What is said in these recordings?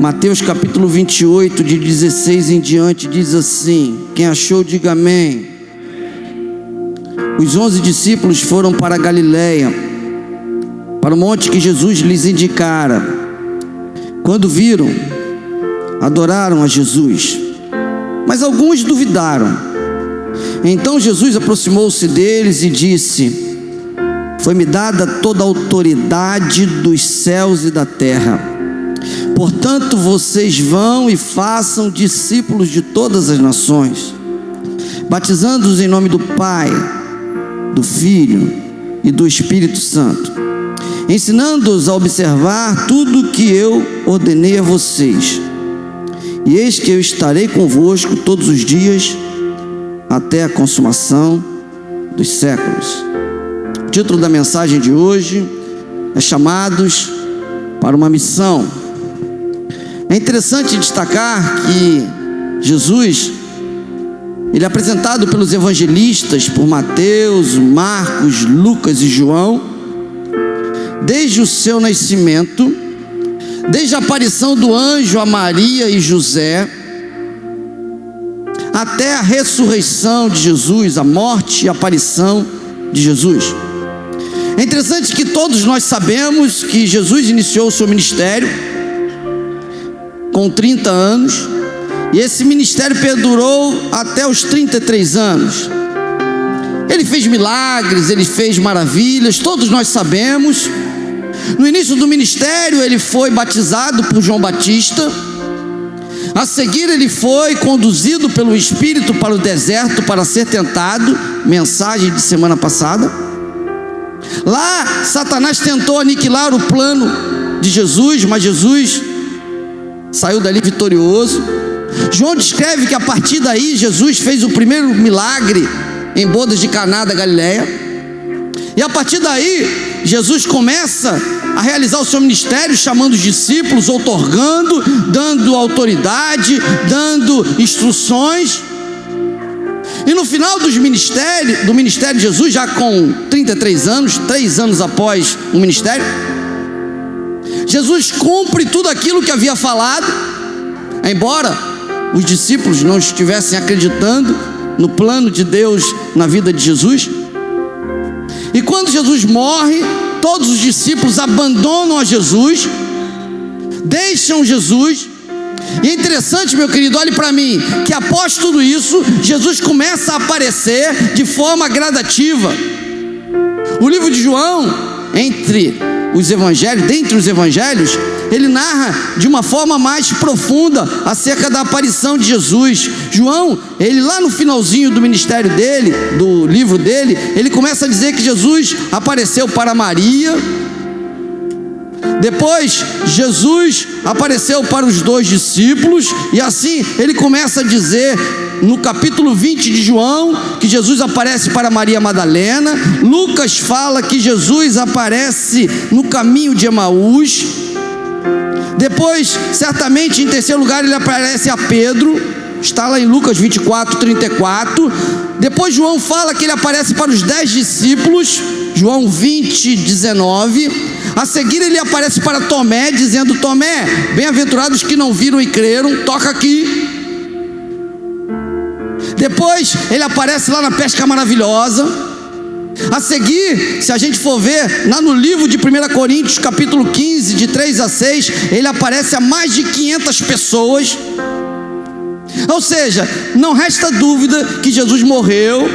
Mateus capítulo 28, de 16 em diante, diz assim: quem achou, diga amém. Os 11 discípulos foram para a Galileia, para o monte que Jesus lhes indicara. Quando viram, adoraram a Jesus, mas alguns duvidaram. Então Jesus aproximou-se deles e disse: foi-me dada toda a autoridade dos céus e da terra. Portanto, vocês vão e façam discípulos de todas as nações, batizando-os em nome do Pai, do Filho e do Espírito Santo, ensinando-os a observar tudo que eu ordenei a vocês. E eis que eu estarei convosco todos os dias, até a consumação dos séculos. O título da mensagem de hoje é Chamados para uma Missão. É interessante destacar que Jesus, ele é apresentado pelos evangelistas, por Mateus, Marcos, Lucas e João, desde o seu nascimento, desde a aparição do anjo a Maria e José, até a ressurreição de Jesus, a morte e a aparição de Jesus. É interessante que todos nós sabemos que Jesus iniciou o seu ministério com 30 anos, e esse ministério perdurou até os 33 anos. Ele fez milagres, ele fez maravilhas, todos nós sabemos. No início do ministério, ele foi batizado por João Batista. A seguir, ele foi conduzido pelo Espírito para o deserto para ser tentado. Mensagem de semana passada. Lá, Satanás tentou aniquilar o plano de Jesus, mas Jesus saiu dali vitorioso. João descreve que a partir daí Jesus fez o primeiro milagre em bodas de Caná da Galileia. E a partir daí Jesus começa a realizar o seu ministério, chamando os discípulos, outorgando, dando autoridade, dando instruções. E no final do ministério de Jesus, já com 33 anos, 3 anos após o ministério, Jesus cumpre tudo aquilo que havia falado, embora os discípulos não estivessem acreditando no plano de Deus na vida de Jesus. E quando Jesus morre, todos os discípulos abandonam a Jesus, deixam Jesus. E é interessante, meu querido, olhe para mim, que após tudo isso, Jesus começa a aparecer de forma gradativa. O livro de João, dentre os evangelhos, ele narra de uma forma mais profunda acerca da aparição de Jesus. João, ele lá no finalzinho do ministério dele, do livro dele, ele começa a dizer que Jesus apareceu para Maria. Depois, Jesus apareceu para os 2 discípulos, e assim ele começa a dizer no capítulo 20 de João que Jesus aparece para Maria Madalena. Lucas fala que Jesus aparece no caminho de Emaús. Depois, certamente em terceiro lugar, ele aparece a Pedro, está lá em Lucas 24, 34. Depois João fala que ele aparece para os 10 discípulos, João 20, 19. A seguir ele aparece para Tomé, dizendo: Tomé, bem-aventurados que não viram e creram, toca aqui. Depois ele aparece lá na pesca maravilhosa. A seguir, se a gente for ver lá no livro de 1 Coríntios capítulo 15, de 3 a 6, ele aparece a mais de 500 pessoas. Ou seja, não resta dúvida que Jesus morreu,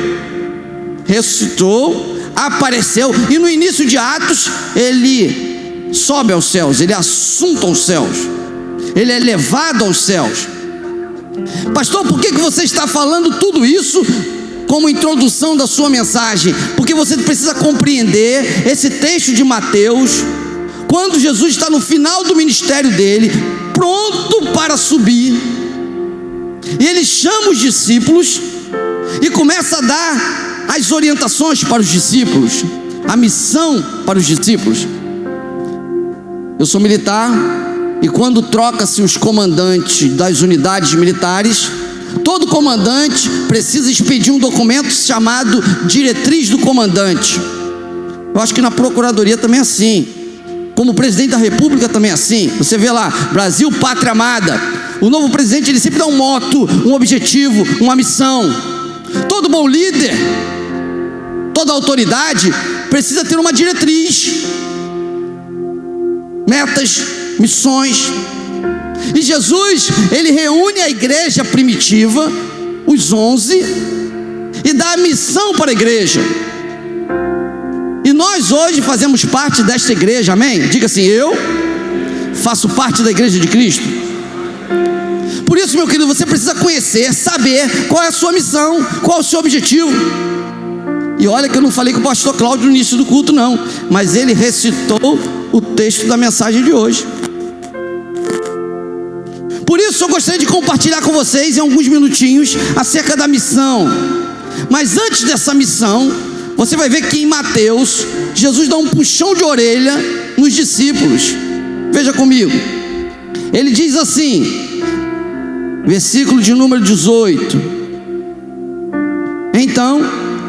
ressuscitou, apareceu, e no início de Atos ele sobe aos céus, ele é assunto aos céus, ele é levado aos céus. Pastor, por que você está falando tudo isso como introdução da sua mensagem? Porque você precisa compreender esse texto de Mateus, quando Jesus está no final do ministério dele, pronto para subir, e ele chama os discípulos e começa a dar as orientações para os discípulos, a missão para os discípulos. Eu sou militar, e quando troca-se os comandantes das unidades militares, todo comandante precisa expedir um documento chamado diretriz do comandante. Eu acho que na procuradoria também é assim. Como presidente da república também é assim. Você vê lá, Brasil, pátria amada. O novo presidente, ele sempre dá um moto, um objetivo, uma missão. Todo bom líder, toda autoridade precisa ter uma diretriz, metas, missões. E Jesus, ele reúne a igreja primitiva, os 11, e dá a missão para a igreja. E nós hoje fazemos parte desta igreja, amém? Diga assim: eu faço parte da igreja de Cristo. Por isso, meu querido, você precisa conhecer, saber qual é a sua missão, qual é o seu objetivo. E olha que eu não falei com o pastor Cláudio no início do culto não, mas ele recitou o texto da mensagem de hoje. Por isso eu gostaria de compartilhar com vocês em alguns minutinhos acerca da missão. Mas antes dessa missão, você vai ver que em Mateus, Jesus dá um puxão de orelha nos discípulos. Veja comigo. Ele diz assim, versículo de número 18: Então,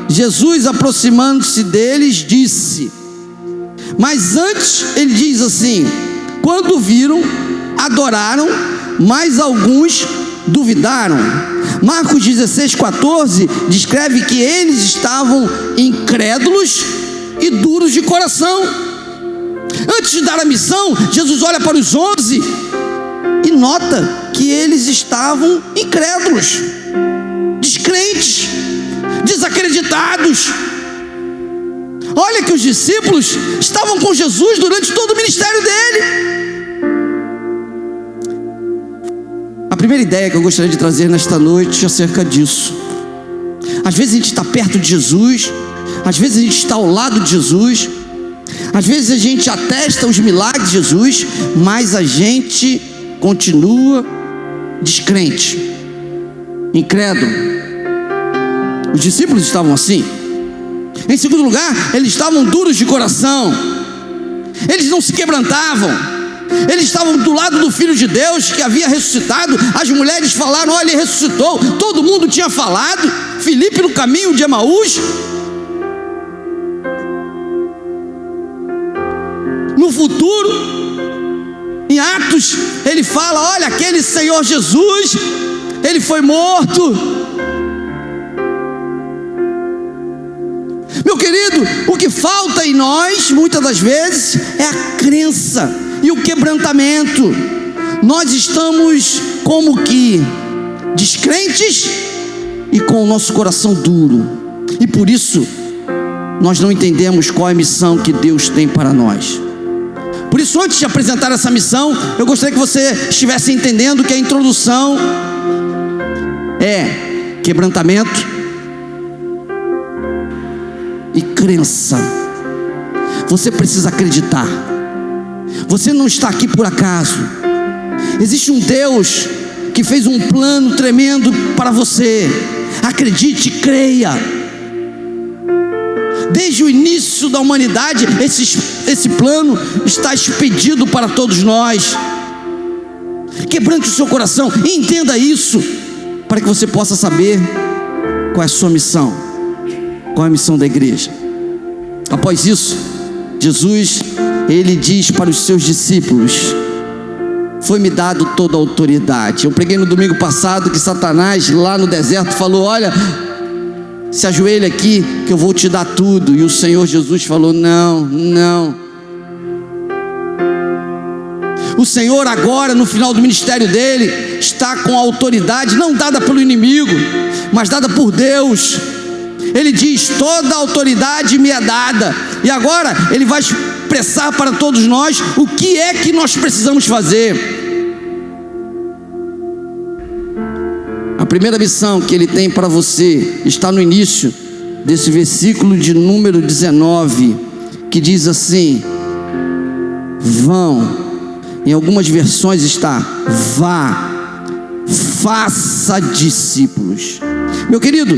Jesus, aproximando-se deles, disse... Mas antes, ele diz assim: quando viram, adoraram, mas alguns duvidaram. Marcos 16:14 descreve que eles estavam incrédulos e duros de coração. Antes de dar a missão, Jesus olha para os 11 e nota que eles estavam incrédulos, descrentes, desacreditados. Olha que os discípulos estavam com Jesus durante todo o ministério dele. A primeira ideia que eu gostaria de trazer nesta noite é acerca disso. Às vezes a gente está perto de Jesus, às vezes a gente está ao lado de Jesus, às vezes a gente atesta os milagres de Jesus, mas a gente continua descrente, incrédulo. Os discípulos estavam assim. Em segundo lugar, eles estavam duros de coração, eles não se quebrantavam, eles estavam do lado do Filho de Deus que havia ressuscitado. As mulheres falaram: olha, ele ressuscitou. Todo mundo tinha falado. Filipe no caminho de Emaús. No futuro, em Atos, ele fala: olha, aquele Senhor Jesus, ele foi morto. Meu querido, o que falta em nós, muitas das vezes, é a crença e o quebrantamento. Nós estamos como que descrentes e com o nosso coração duro. E por isso, nós não entendemos qual é a missão que Deus tem para nós. Por isso, antes de apresentar essa missão, eu gostaria que você estivesse entendendo que a introdução é quebrantamento e crença. Você precisa acreditar. Você não está aqui por acaso. Existe um Deus que fez um plano tremendo para você. Acredite, creia. Desde o início da humanidade, esse plano está expedido para todos nós. Quebrante o seu coração e entenda isso, para que você possa saber qual é a sua missão, qual é a missão da igreja. Após isso, Jesus, ele diz para os seus discípulos: foi-me dado toda a autoridade. Eu preguei no domingo passado que Satanás lá no deserto falou: olha, se ajoelha aqui que eu vou te dar tudo. E o Senhor Jesus falou: não, não. O Senhor agora, no final do ministério dele, está com a autoridade não dada pelo inimigo, mas dada por Deus. Ele diz: toda a autoridade me é dada. E agora ele vai expressar para todos nós o que é que nós precisamos fazer. A primeira missão que ele tem para você está no início desse versículo de número 19, que diz assim: vão. Em algumas versões está: vá, faça discípulos. Meu querido,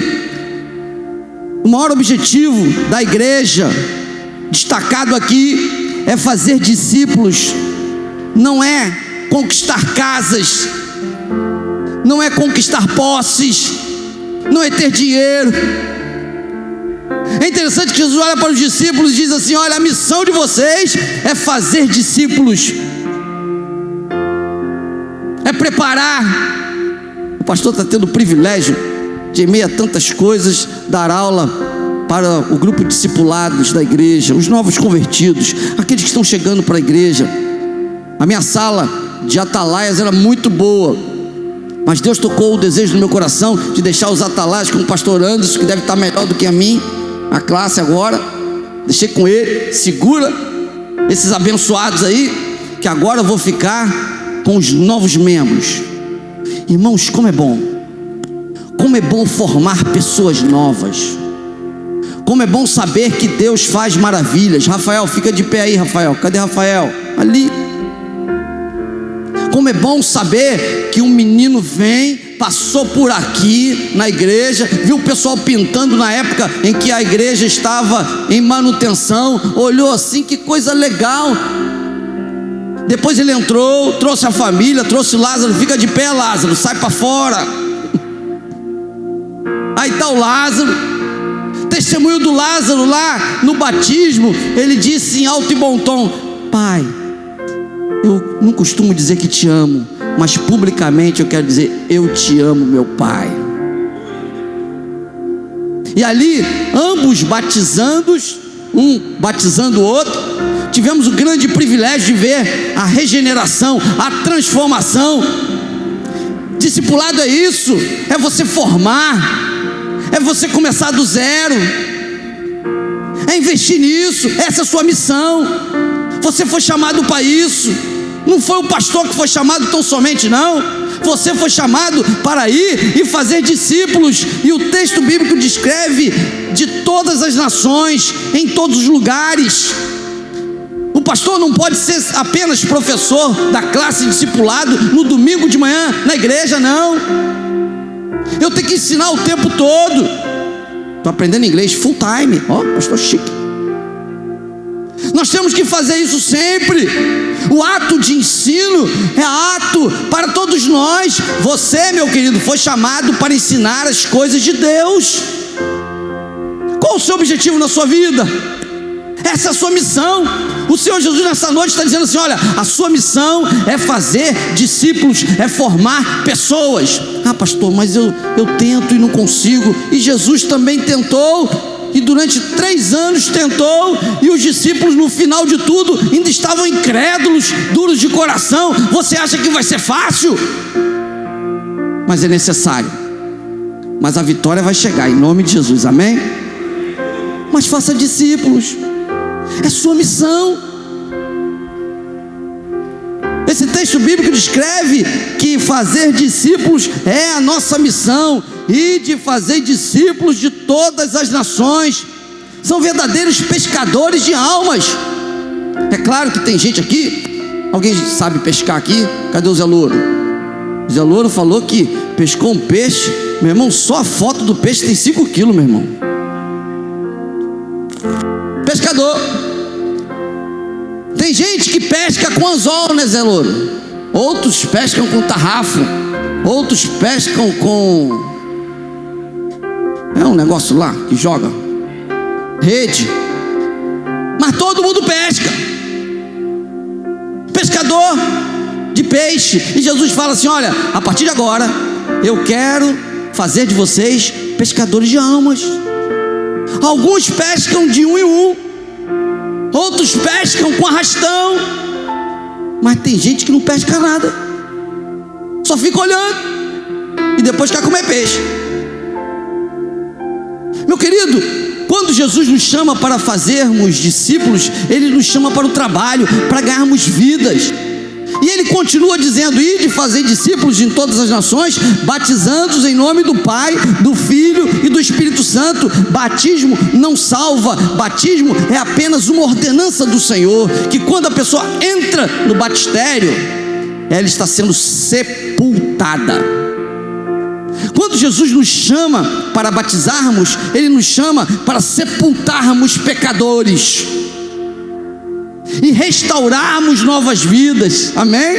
o maior objetivo da igreja, destacado aqui, é fazer discípulos. Não é conquistar casas, não é conquistar posses, não é ter dinheiro. É interessante que Jesus olha para os discípulos e diz assim: olha, a missão de vocês é fazer discípulos, é preparar. O pastor está tendo o privilégio de, em meio a tantas coisas, dar aula para o grupo de discipulados da igreja, os novos convertidos, aqueles que estão chegando para a igreja. A minha sala de atalaias era muito boa, mas Deus tocou o desejo no meu coração de deixar os atalaias com o pastor Anderson, que deve estar melhor do que a mim, a classe agora. Deixei com ele, segura esses abençoados aí, que agora eu vou ficar com os novos membros. Irmãos, como é bom formar pessoas novas, como é bom saber que Deus faz maravilhas. Rafael, fica de pé aí, Rafael. Cadê Rafael? Ali. Como é bom saber que um menino vem, passou por aqui na igreja, viu o pessoal pintando na época em que a igreja estava em manutenção, olhou assim, que coisa legal. Depois ele entrou, trouxe a família, trouxe o Lázaro. Fica de pé, Lázaro, sai para fora. Aí está o Lázaro. Testemunho do Lázaro lá no batismo, ele disse em alto e bom tom: pai, eu não costumo dizer que te amo, mas publicamente eu quero dizer: eu te amo, meu pai. E ali, ambos batizando-os, um batizando o outro, tivemos o grande privilégio de ver a regeneração, a transformação. Discipulado é isso, é você formar, é você começar do zero, é investir nisso. Essa é a sua missão. Você foi chamado para isso. Não foi o pastor que foi chamado tão somente, não. Você foi chamado para ir e fazer discípulos. E o texto bíblico descreve de todas as nações, em todos os lugares. O pastor não pode ser apenas professor da classe de discipulado no domingo de manhã na igreja, não. Eu tenho que ensinar o tempo todo. Estou aprendendo inglês full time. Ó, pastor chique. Nós temos que fazer isso sempre. O ato de ensino é ato para todos nós. Você, meu querido, foi chamado para ensinar as coisas de Deus. Qual o seu objetivo na sua vida? Essa é a sua missão. O Senhor Jesus nessa noite está dizendo assim: olha, a sua missão é fazer discípulos, é formar pessoas. Ah, pastor, mas eu tento e não consigo. E Jesus também tentou, e durante 3 anos tentou, e os discípulos no final de tudo ainda estavam incrédulos, duros de coração. Você acha que vai ser fácil? Mas é necessário. Mas a vitória vai chegar em nome de Jesus, amém? Mas faça discípulos, é sua missão. Esse texto bíblico descreve que fazer discípulos é a nossa missão, e de fazer discípulos de todas as nações. São verdadeiros pescadores de almas. É claro que tem gente aqui, alguém sabe pescar aqui? Cadê o Zé Louro? O Zé Louro falou que pescou um peixe, meu irmão, só a foto do peixe tem 5 quilos, meu irmão. Pescador. Tem gente que pesca com anzol, né, Zé Louro? Outros pescam com tarrafo, outros pescam com... é um negócio lá que joga rede. Mas todo mundo pesca. Pescador de peixe. E Jesus fala assim: olha, a partir de agora eu quero fazer de vocês pescadores de almas. Alguns pescam de 1 em 1, outros pescam com arrastão, mas tem gente que não pesca nada, só fica olhando e depois quer comer peixe. Meu querido, quando Jesus nos chama para fazermos discípulos, Ele nos chama para o trabalho, para ganharmos vidas. E Ele continua dizendo: ide fazer discípulos em todas as nações, batizando-os em nome do Pai, do Filho e do Espírito Santo. Batismo não salva. Batismo é apenas uma ordenança do Senhor, que quando a pessoa entra no batistério, ela está sendo sepultada. Quando Jesus nos chama para batizarmos, Ele nos chama para sepultarmos pecadores e restaurarmos novas vidas, amém?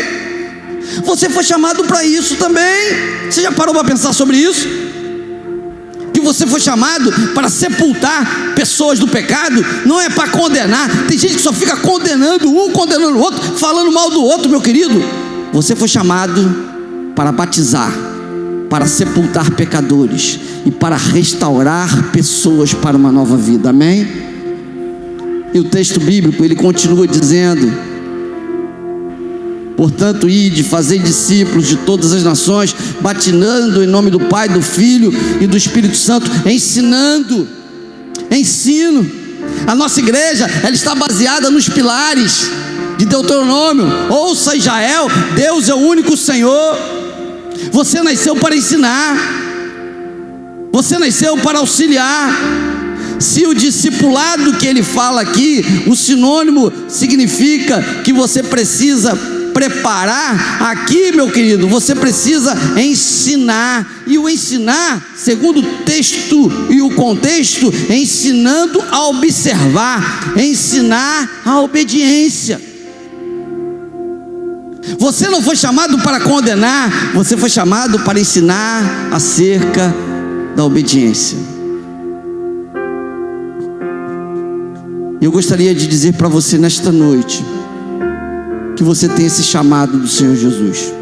Você foi chamado para isso também. Você já parou para pensar sobre isso? Que você foi chamado para sepultar pessoas do pecado, não é para condenar. Tem gente que só fica condenando um, condenando o outro, falando mal do outro, meu querido. Você foi chamado para batizar, para sepultar pecadores e para restaurar pessoas para uma nova vida, amém? E o texto bíblico, ele continua dizendo: portanto, ide, fazei discípulos de todas as nações, batizando em nome do Pai, do Filho e do Espírito Santo, ensino. A nossa igreja, ela está baseada nos pilares de Deuteronômio. Ouça, Israel, Deus é o único Senhor. Você nasceu para ensinar, você nasceu para auxiliar. Se o discipulado que ele fala aqui, o sinônimo significa que você precisa preparar, aqui, meu querido, você precisa ensinar. E o ensinar, segundo o texto e o contexto, ensinando a observar, ensinar a obediência. Você não foi chamado para condenar, você foi chamado para ensinar acerca da obediência. Eu gostaria de dizer para você nesta noite que você tem esse chamado do Senhor Jesus.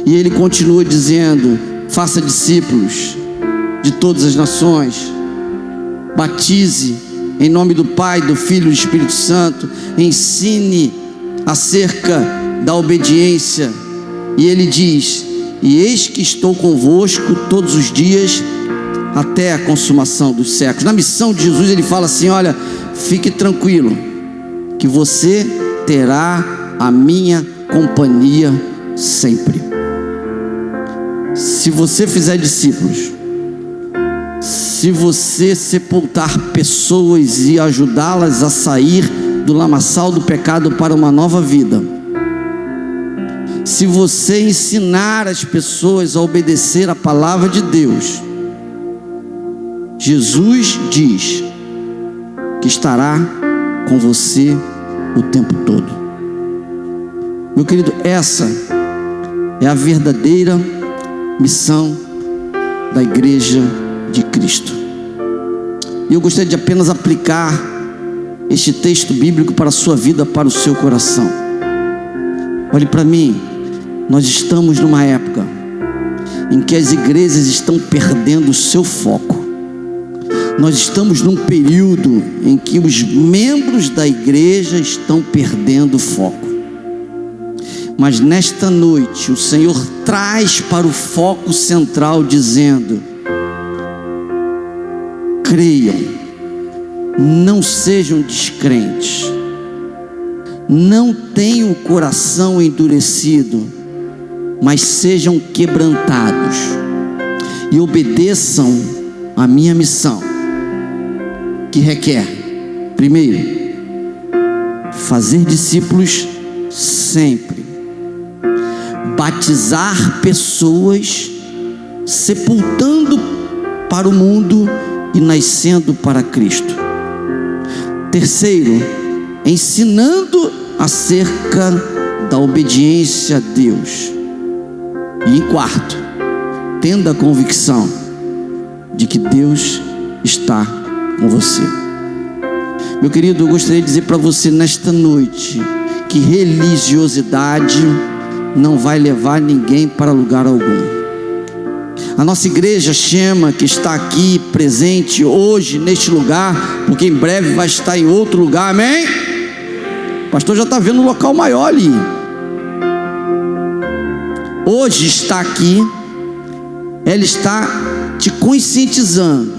E Ele continua dizendo: faça discípulos de todas as nações, batize em nome do Pai, do Filho e do Espírito Santo, ensine acerca da obediência. E Ele diz: e eis que estou convosco todos os dias até a consumação dos séculos. Na missão de Jesus ele fala assim: olha, fique tranquilo, que você terá a minha companhia sempre. Se você fizer discípulos, se você sepultar pessoas e ajudá-las a sair do lamaçal do pecado para uma nova vida, se você ensinar as pessoas a obedecer a palavra de Deus, Jesus diz que estará com você o tempo todo. Meu querido, essa é a verdadeira missão da Igreja de Cristo. E eu gostaria de apenas aplicar este texto bíblico para a sua vida, para o seu coração. Olhe para mim, nós estamos numa época em que as igrejas estão perdendo o seu foco. Nós estamos num período em que os membros da igreja estão perdendo o foco. Mas nesta noite o Senhor traz para o foco central, dizendo: creiam, não sejam descrentes, não tenham o coração endurecido, mas sejam quebrantados e obedeçam a minha missão, que requer, primeiro, fazer discípulos sempre, batizar pessoas, sepultando para o mundo e nascendo para Cristo. Terceiro, ensinando acerca da obediência a Deus. E em quarto, tendo a convicção de que Deus está com você. Meu querido, eu gostaria de dizer para você nesta noite que religiosidade não vai levar ninguém para lugar algum. A nossa igreja chama, que está aqui presente hoje neste lugar, porque em breve vai estar em outro lugar, amém? O pastor já está vendo um local maior ali. Hoje está aqui, ela está te conscientizando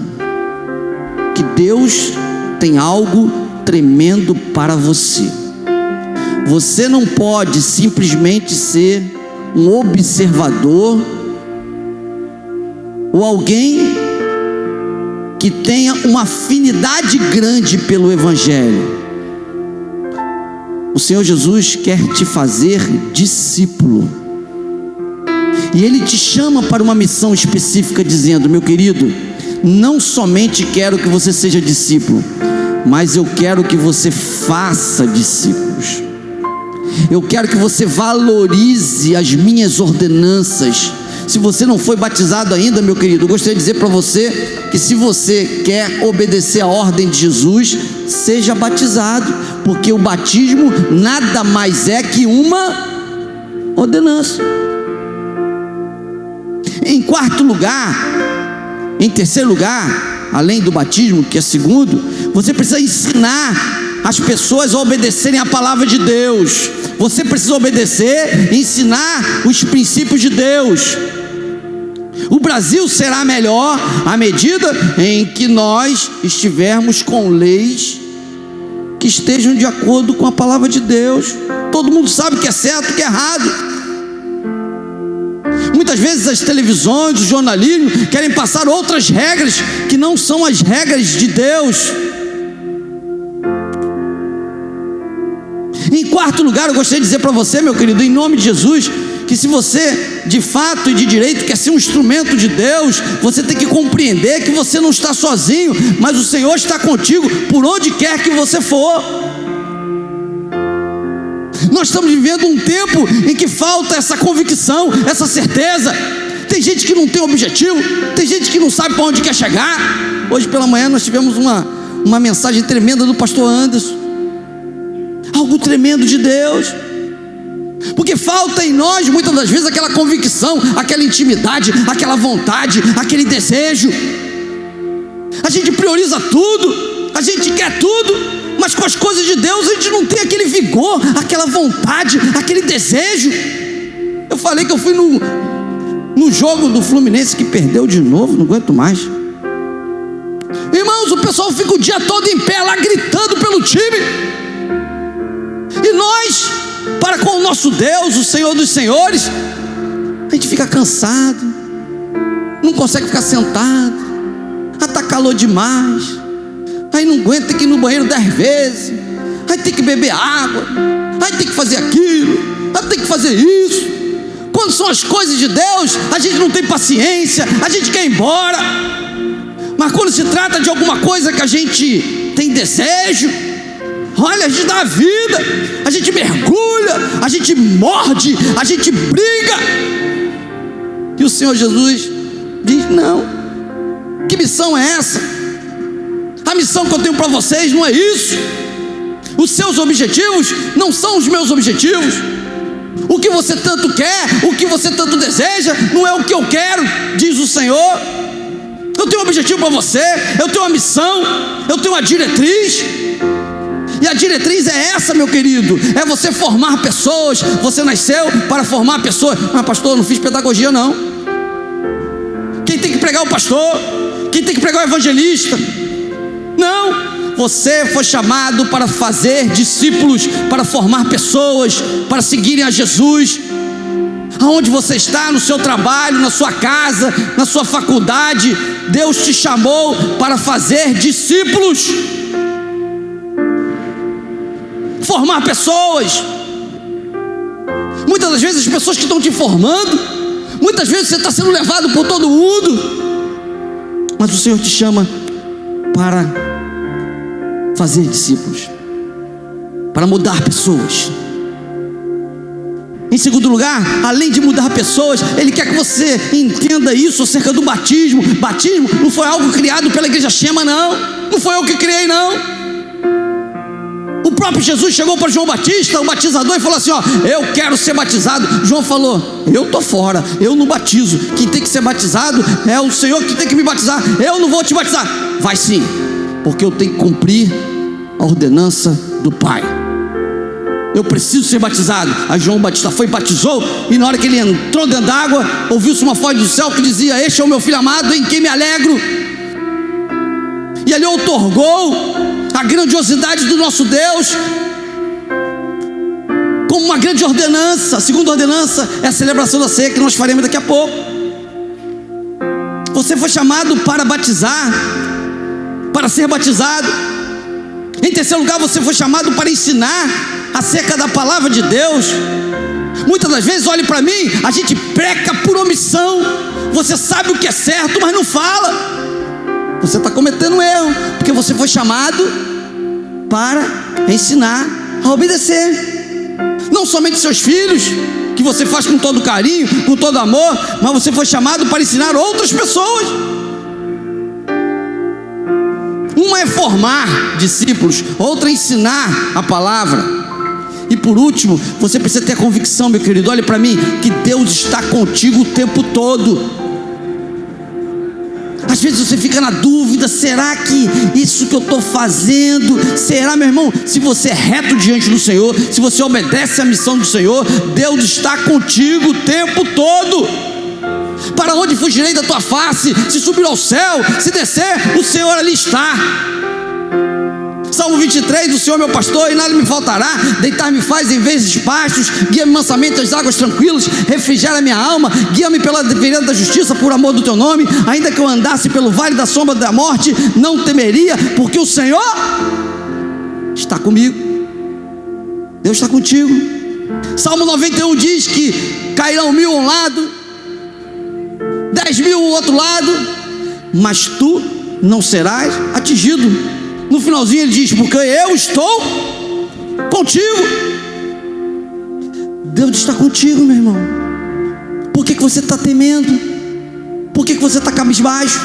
que Deus tem algo tremendo para você. Você não pode simplesmente ser um observador ou alguém que tenha uma afinidade grande pelo Evangelho. O Senhor Jesus quer te fazer discípulo, e Ele te chama para uma missão específica, dizendo: meu querido, não somente quero que você seja discípulo, mas eu quero que você faça discípulos. Eu quero que você valorize as minhas ordenanças, Se você não foi batizado ainda, meu querido, eu gostaria de dizer para você que se você quer obedecer a ordem de Jesus, seja batizado, porque o batismo nada mais é que uma ordenança. Em terceiro lugar, além do batismo, que é segundo, você precisa ensinar as pessoas a obedecerem a palavra de Deus. Você precisa obedecer e ensinar os princípios de Deus. O Brasil será melhor à medida em que nós estivermos com leis que estejam de acordo com a palavra de Deus. Todo mundo sabe o que é certo e o que é errado. Muitas vezes as televisões, o jornalismo querem passar outras regras que não são as regras de Deus. Em quarto lugar, eu gostaria de dizer para você, meu querido, em nome de Jesus, que se você de fato e de direito quer ser um instrumento de Deus, você tem que compreender que você não está sozinho, mas o Senhor está contigo por onde quer que você for. Nós estamos vivendo um tempo em que falta essa convicção, essa certeza. Tem gente que não tem objetivo, tem gente que não sabe para onde quer chegar. Hoje pela manhã nós tivemos uma mensagem tremenda do pastor Anderson, algo tremendo de Deus, porque falta em nós muitas das vezes aquela convicção, aquela intimidade, aquela vontade, aquele desejo. A gente prioriza tudo, a gente quer tudo, mas com as coisas de Deus a gente não tem aquele vigor, aquela vontade, aquele desejo. Eu falei que eu fui no jogo do Fluminense que perdeu de novo, não aguento mais. Irmãos, o pessoal fica o dia todo em pé lá gritando pelo time, e nós, para com o nosso Deus, o Senhor dos Senhores, a gente fica cansado, não consegue ficar sentado, está calor demais, aí não aguenta, tem que ir no banheiro 10 vezes, aí tem que beber água, aí tem que fazer aquilo, aí tem que fazer isso. Quando são as coisas de Deus, a gente não tem paciência, a gente quer ir embora. Mas quando se trata de alguma coisa que a gente tem desejo, olha, a gente dá a vida, a gente mergulha, a gente morde, a gente briga. E o Senhor Jesus diz: não. Que missão é essa? A missão que eu tenho para vocês não é isso. Os seus objetivos não são os meus objetivos. O que você tanto quer, o que você tanto deseja, não é o que eu quero, diz o Senhor. Eu tenho um objetivo para você, eu tenho uma missão, eu tenho uma diretriz. E a diretriz é essa, meu querido, é você formar pessoas. Você nasceu para formar pessoas. Mas pastor, eu não fiz pedagogia não. Quem tem que pregar é o pastor, quem tem que pregar é o evangelista. Não, você foi chamado para fazer discípulos, para formar pessoas, para seguirem a Jesus. Aonde você está, no seu trabalho, na sua casa, na sua faculdade, Deus te chamou para fazer discípulos, formar pessoas. Muitas das vezes as pessoas que estão te formando, muitas vezes você está sendo levado por todo mundo, mas o Senhor te chama para fazer discípulos, para mudar pessoas. Em segundo lugar, além de mudar pessoas, Ele quer que você entenda isso acerca do batismo. Batismo não foi algo criado pela igreja Shema, não foi eu que criei, não. O próprio Jesus chegou para João Batista, o batizador, e falou assim: ó, eu quero ser batizado. João falou: eu estou fora, eu não batizo. Quem tem que ser batizado é o Senhor que tem que me batizar. Eu não vou te batizar. Vai sim, porque eu tenho que cumprir a ordenança do Pai. Eu preciso ser batizado. Aí João Batista foi e batizou, e na hora que ele entrou dentro d'água, ouviu-se uma voz do céu que dizia: este é o meu filho amado, em quem me alegro. E ele outorgou a grandiosidade do nosso Deus como uma grande ordenança. A segunda ordenança é a celebração da ceia, que nós faremos daqui a pouco. Você foi chamado para batizar, para ser batizado. Em terceiro lugar, você foi chamado para ensinar acerca da palavra de Deus. Muitas das vezes, olhe para mim, a gente peca por omissão. Você sabe o que é certo, mas não fala. Você está cometendo um erro, porque você foi chamado para ensinar a obedecer. Não somente seus filhos, que você faz com todo carinho, com todo amor, mas você foi chamado para ensinar outras pessoas. Uma é formar discípulos, outra é ensinar a palavra. E por último, você precisa ter a convicção, meu querido, olhe para mim, que Deus está contigo o tempo todo. Às vezes você fica na dúvida, será que isso que eu estou fazendo, será, meu irmão? Se você é reto diante do Senhor, se você obedece à missão do Senhor, Deus está contigo o tempo todo. Para onde fugirei da tua face? Se subir ao céu, se descer, o Senhor ali está. Salmo 23, o Senhor é meu pastor e nada me faltará. Deitar-me faz em vezes pastos, guia-me mansamente às águas tranquilas, refrigera a minha alma, guia-me pela vereda da justiça, por amor do teu nome. Ainda que eu andasse pelo vale da sombra da morte, não temeria, porque o Senhor está comigo. Deus está contigo. Salmo 91 diz que cairão 1000 a um lado, 10.000 ao outro lado, mas tu não serás atingido. No finalzinho ele diz, porque eu estou contigo. Deus está contigo, meu irmão. Por que você está temendo? Por que você está cabisbaixo?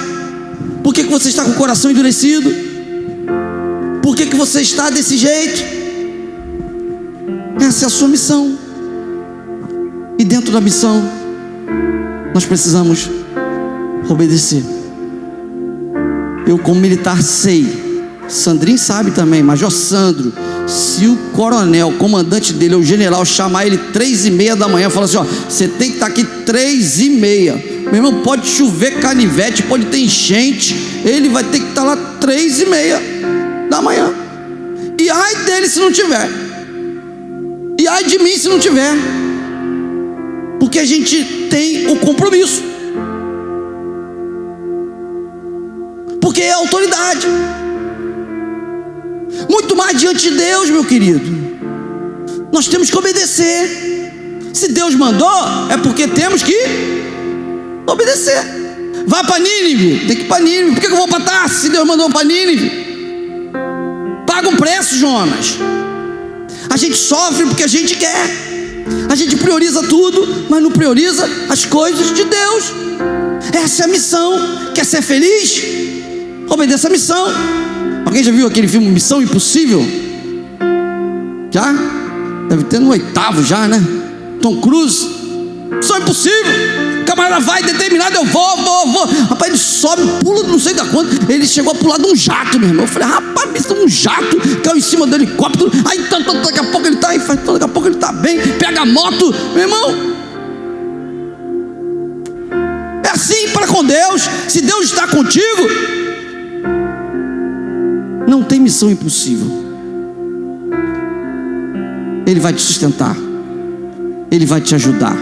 Por que você está com o coração endurecido? Por que você está desse jeito? Essa é a sua missão. E dentro da missão nós precisamos obedecer. Eu, como militar, sei, Sandrinho sabe também, Major Sandro, se o coronel, o comandante dele, o general, chamar ele 3h30 da manhã, fala assim, ó, você tem que estar aqui 3h30, meu irmão, pode chover canivete, pode ter enchente, ele vai ter que estar lá 3h30 da manhã, e ai dele se não tiver, e ai de mim se não tiver, porque a gente tem o compromisso, porque é autoridade. Muito mais diante de Deus, meu querido. Nós temos que obedecer. Se Deus mandou, é porque temos que obedecer. Vá para Nínive, tem que ir para Nínive. Por que eu vou para Tarso se Deus mandou para Nínive? Paga um preço, Jonas. A gente sofre porque a gente quer. A gente prioriza tudo, mas não prioriza as coisas de Deus. Essa é a missão. Quer ser feliz? Obedeça a missão. Alguém já viu aquele filme Missão Impossível? Já? Deve ter no 8º já, né? Tom Cruise. Missão Impossível. O camarada vai determinado, eu vou. Rapaz, ele sobe, pula não sei da quanto. Ele chegou a pular de um jato, meu irmão. Eu falei, rapaz, missão um jato. Caiu em cima do helicóptero. Aí daqui a pouco ele tá, daqui a pouco ele tá bem. Pega a moto, meu irmão. É assim para com Deus. Se Deus está contigo, não tem missão impossível. Ele vai te sustentar. Ele vai te ajudar.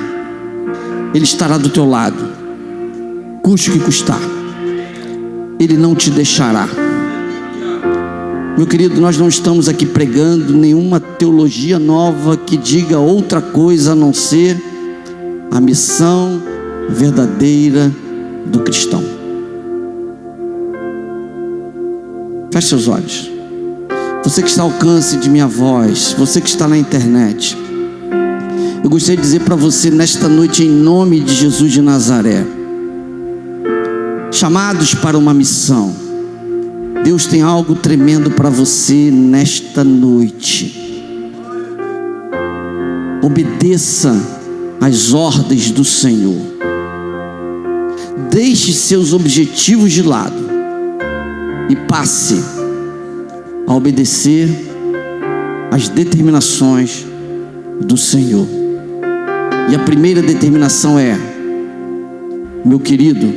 Ele estará do teu lado, custe o que custar. Ele não te deixará. Meu querido, nós não estamos aqui pregando nenhuma teologia nova que diga outra coisa a não ser a missão verdadeira do cristão. Feche seus olhos. Você que está ao alcance de minha voz, você que está na internet, eu gostaria de dizer para você nesta noite, em nome de Jesus de Nazaré, chamados para uma missão, Deus tem algo tremendo para você nesta noite. Obedeça às ordens do Senhor. Deixe seus objetivos de lado e passe a obedecer às determinações do Senhor. E a primeira determinação é, meu querido,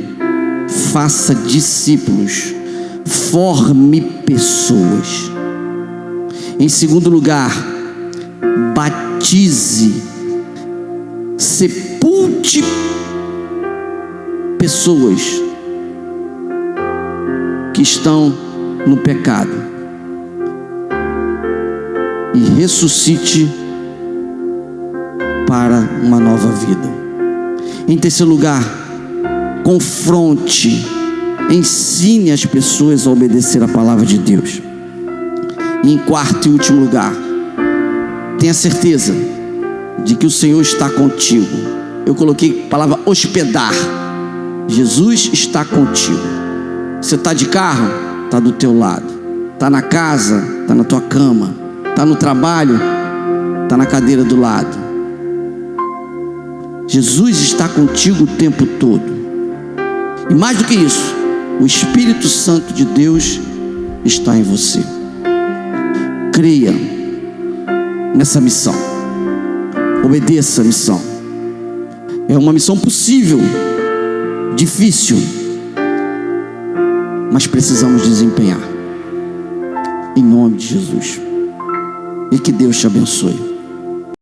faça discípulos, forme pessoas. Em segundo lugar, batize, sepulte pessoas que estão no pecado e ressuscite para uma nova vida. Em terceiro lugar, confronte, ensine as pessoas a obedecer a palavra de Deus. E em quarto e último lugar, tenha certeza de que o Senhor está contigo. Eu coloquei a palavra hospedar. Jesus está contigo. Você está de carro? Está do teu lado. Está na casa? Está na tua cama. Está no trabalho? Está na cadeira do lado. Jesus está contigo o tempo todo. E mais do que isso, o Espírito Santo de Deus está em você. Creia nessa missão. Obedeça a missão. É uma missão possível, difícil, mas precisamos desempenhar. Em nome de Jesus. E que Deus te abençoe.